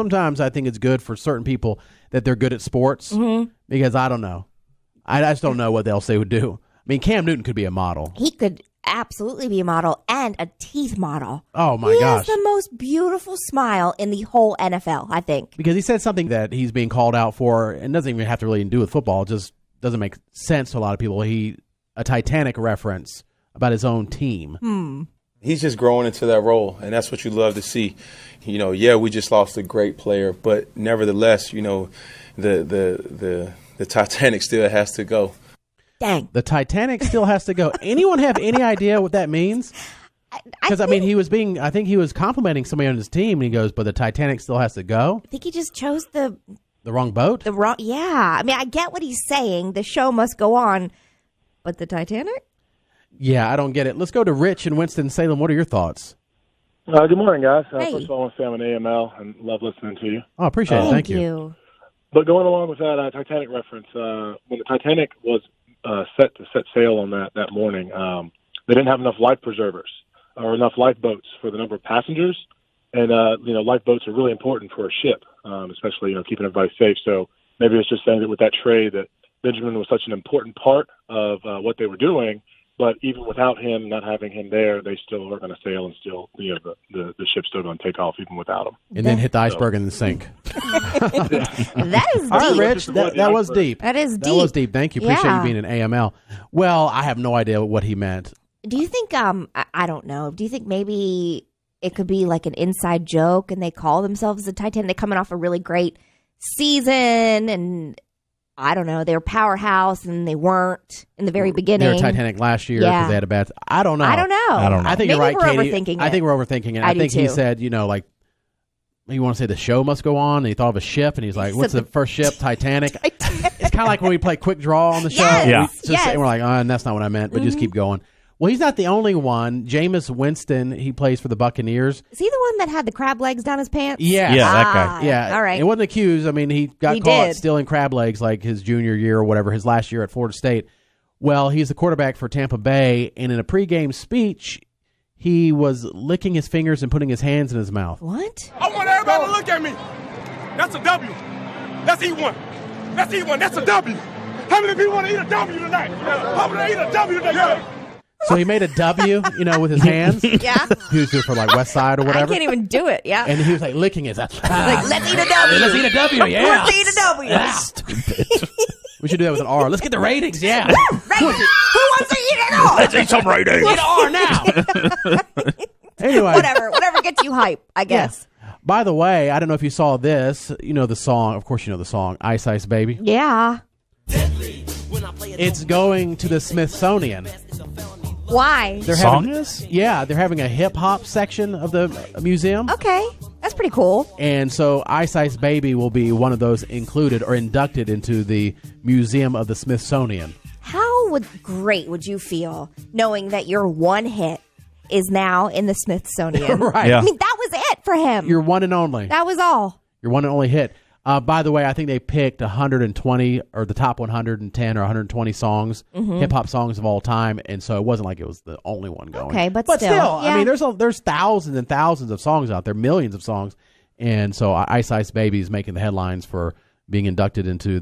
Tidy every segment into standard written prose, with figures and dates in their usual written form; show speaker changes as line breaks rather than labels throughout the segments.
sometimes I think it's good for certain people that they're good at sports because I don't know. I just don't know what else they would do. I mean, Cam Newton could be a model.
He could absolutely be a model and a teeth model.
Oh, my gosh.
He has the most beautiful smile in the whole NFL, I think.
Because he said something that he's being called out for and doesn't even have to really do with football. It just doesn't make sense to a lot of people. A Titanic reference about his own team.
He's just growing into that role, and that's what you love to see. We just lost a great player, but nevertheless, the Titanic still has to go.
Dang.
The Titanic still has to go. Anyone have any idea what that means? Because, I think he was complimenting somebody on his team, and he goes, but the Titanic still has to go?
I think he just chose the
wrong boat?
Yeah. I mean, I get what he's saying. The show must go on, but the Titanic?
Yeah, I don't get it. Let's go to Rich in Winston-Salem. What are your thoughts?
Good morning, guys.
Hey.
First of all, I want to say I'm an AML and love listening to you.
Oh, appreciate it. Thank you.
But going along with that Titanic reference, when the Titanic was set to set sail on that morning, they didn't have enough life preservers or enough lifeboats for the number of passengers. And, lifeboats are really important for a ship, especially, keeping everybody safe. So maybe it's just saying that with that trade that Benjamin was such an important part of what they were doing. But even without him, not having him there, they still are going to sail and still, the ship's still going to take off even without him.
And then hit the iceberg and then sink.
That is deep.
All right, Rich, that was deep.
That is deep.
That was deep. Thank you. Appreciate you being an AML. Well, I have no idea what he meant.
Do you think, I don't know, do you think maybe it could be like an inside joke and they call themselves the Titanic? They're coming off a really great season and I don't know, they were powerhouse and they weren't in the very beginning.
They were Titanic last year because they had a bad... I don't know. I think you're right, Katie.
Overthinking
I think we're overthinking it. I think he said, you want to say the show must go on, and he thought of a ship, and he's like, what's the first ship? Titanic. It's kind of like when we play Quick Draw on the show.
Yes.
We're like, and that's not what I meant, but just keep going. Well, he's not the only one. Jameis Winston, he plays for the Buccaneers.
Is he the one that had the crab legs down his pants?
Yeah.
Yeah, that guy.
Yeah.
All right.
It wasn't accused. I mean, he got caught stealing crab legs like his junior year or whatever, his last year at Florida State. Well, he's the quarterback for Tampa Bay, and in a pregame speech, he was licking his fingers and putting his hands in his mouth.
What?
I want everybody to look at me. That's a W. Let's eat one. Let's eat one. That's a W. How many people want to eat a W tonight? How many eat a W tonight? Yeah.
So he made a W, with his hands.
Yeah.
He was doing it for like West Side or whatever.
I can't even do it, yeah.
And he was like licking his
like, let's eat a W.
Let's eat a W, yeah.
Let's eat a W.
Yeah. Stupid. We should do that with an R. Let's get the ratings, yeah.
Ratings. Who wants to eat an R?
Let's eat some ratings.
Get an R now. Anyway.
Whatever gets you hype, I guess.
Yeah. By the way, I don't know if you saw this. You know the song. Of course you know the song, Ice Ice Baby.
Yeah.
It's going to the Smithsonian.
Why?
They're having a hip-hop section of the museum.
Okay. That's pretty cool.
And so Ice Ice Baby will be one of those included or inducted into the Museum of the Smithsonian.
How great would you feel knowing that your one hit is now in the Smithsonian?
Right.
Yeah.
I mean, that was it for him.
Your one and only.
That was all.
Your one and only hit. By the way, I think they picked 120 or the top 110 or 120 songs, hip-hop songs of all time, and so it wasn't like it was the only one going.
Okay, but still
yeah. I mean, there's thousands and thousands of songs out there, millions of songs, and so Ice Ice Baby is making the headlines for being inducted into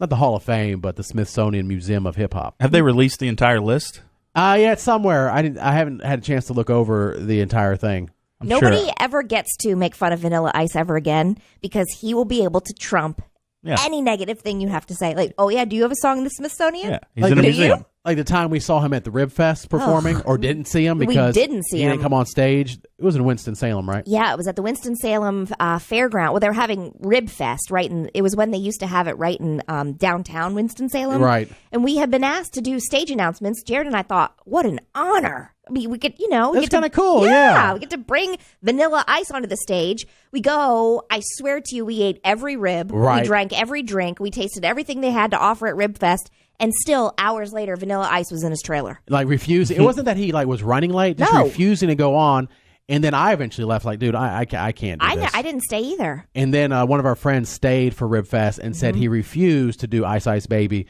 not the Hall of Fame, but the Smithsonian Museum of Hip-Hop.
Have they released the entire list?
Yeah, it's somewhere. I haven't had a chance to look over the entire thing.
Nobody ever gets to make fun of Vanilla Ice ever again because he will be able to trump any negative thing you have to say. Like, oh, yeah, do you have a song in the Smithsonian?
Yeah, he's in a museum.
Like the time we saw him at the Rib Fest performing or didn't see him because
we didn't see
he didn't come on stage. It was in Winston-Salem, right?
Yeah, it was at the Winston-Salem fairground. Well, they were having Rib Fest, right? And it was when they used to have it right in downtown Winston-Salem.
Right.
And we had been asked to do stage announcements. Jared and I thought, what an honor. I mean, we could,
That's kind of cool,
yeah. We get to bring Vanilla Ice onto the stage. We go, I swear to you, we ate every rib.
Right.
We drank every drink. We tasted everything they had to offer at Rib Fest. And still, hours later, Vanilla Ice was in his trailer.
Like refusing. It wasn't that he was running late, just refusing to go on. And then I eventually left like, dude, I can't do this.
I didn't stay either.
And then one of our friends stayed for Rib Fest and said he refused to do Ice Ice Baby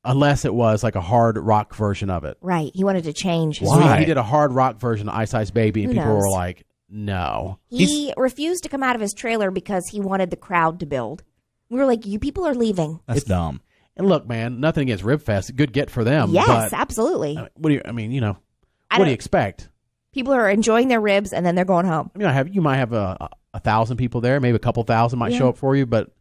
unless it was like a hard rock version of it.
Right. He wanted to change his
He did a hard rock version of Ice Ice Baby, and people were like, No.
He refused to come out of his trailer because he wanted the crowd to build. We were like, you people are leaving.
That's dumb.
And look, man, nothing against Ribfest. Good get for them.
Yes,
but,
absolutely.
what do you? I mean, you know, what do you expect?
People are enjoying their ribs and then they're going home.
I mean, you might have 1,000 people there, maybe a couple thousand might show up for you, but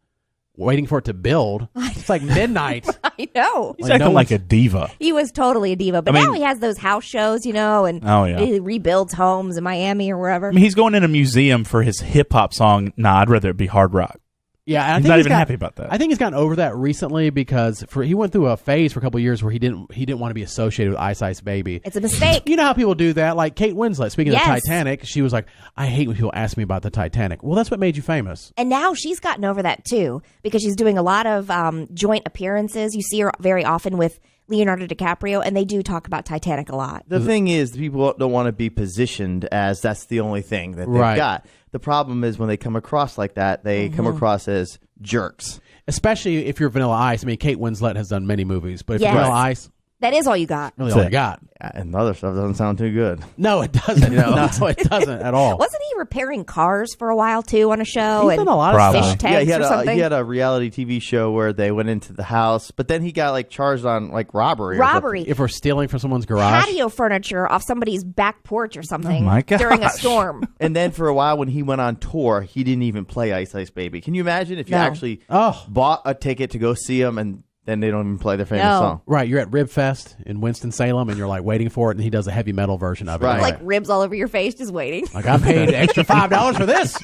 waiting for it to build, it's like midnight.
I know.
He's acting like a diva.
He was totally a diva, but now he has those house shows, and he rebuilds homes in Miami or wherever.
I mean, he's going in a museum for his hip hop song. Nah, I'd rather it be hard rock.
Yeah,
he's not even happy about that.
I think he's gotten over that recently because he went through a phase for a couple of years where he didn't want to be associated with Ice Ice Baby.
It's a mistake.
You know how people do that? Like Kate Winslet, speaking of the Titanic, she was like, I hate when people ask me about the Titanic. Well, that's what made you famous.
And now she's gotten over that too because she's doing a lot of joint appearances. You see her very often with Leonardo DiCaprio, and they do talk about Titanic a lot.
The thing is, people don't want to be positioned as that's the only thing that they've got. The problem is when they come across like that, they come across as jerks.
Especially if you're Vanilla Ice. I mean, Kate Winslet has done many movies, but if you're Vanilla Ice,
that is all you got.
Really all you got.
And the other stuff doesn't sound too good.
No, it doesn't. No, it doesn't at all.
Wasn't he repairing cars for a while, too, on a show?
He's done a lot of
fish
stuff.
tanks or something?
He had a reality TV show where they went into the house, but then he got charged on robbery.
If we're stealing from someone's garage.
Patio furniture off somebody's back porch or something
my gosh.
during a storm.
And then for a while when he went on tour, he didn't even play Ice Ice Baby. Can you imagine if you actually bought a ticket to go see him and then they don't even play their famous song?
Right, you're at Ribfest in Winston-Salem, and you're waiting for it, and he does a heavy metal version of it.
Right.
Like ribs all over your face, just waiting.
Like, I paid extra $5 for this.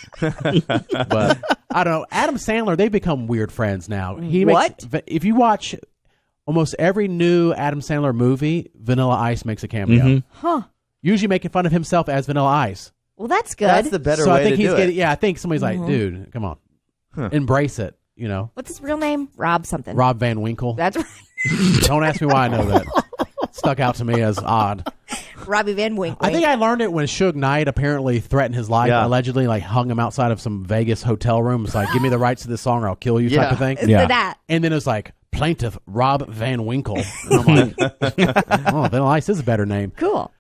But I don't know. Adam Sandler, they've become weird friends now. If you watch almost every new Adam Sandler movie, Vanilla Ice makes a cameo.
Mm-hmm.
Huh.
Usually making fun of himself as Vanilla Ice.
Well, that's good.
That's the better
So
way
I think
to do it.
Yeah, I think somebody's like, dude, come on. Embrace it,
What's his real name? Rob something.
Rob Van Winkle.
That's right.
Don't ask me why I know that. Stuck out to me as odd.
Robbie Van Winkle.
I think I learned it when Suge Knight apparently threatened his life, allegedly hung him outside of some Vegas hotel room. It's like, give me the rights to this song or I'll kill you type of thing.
That.
And then it was like, plaintiff Rob Van Winkle. And I'm like, Vanilla Ice is a better name.
Cool.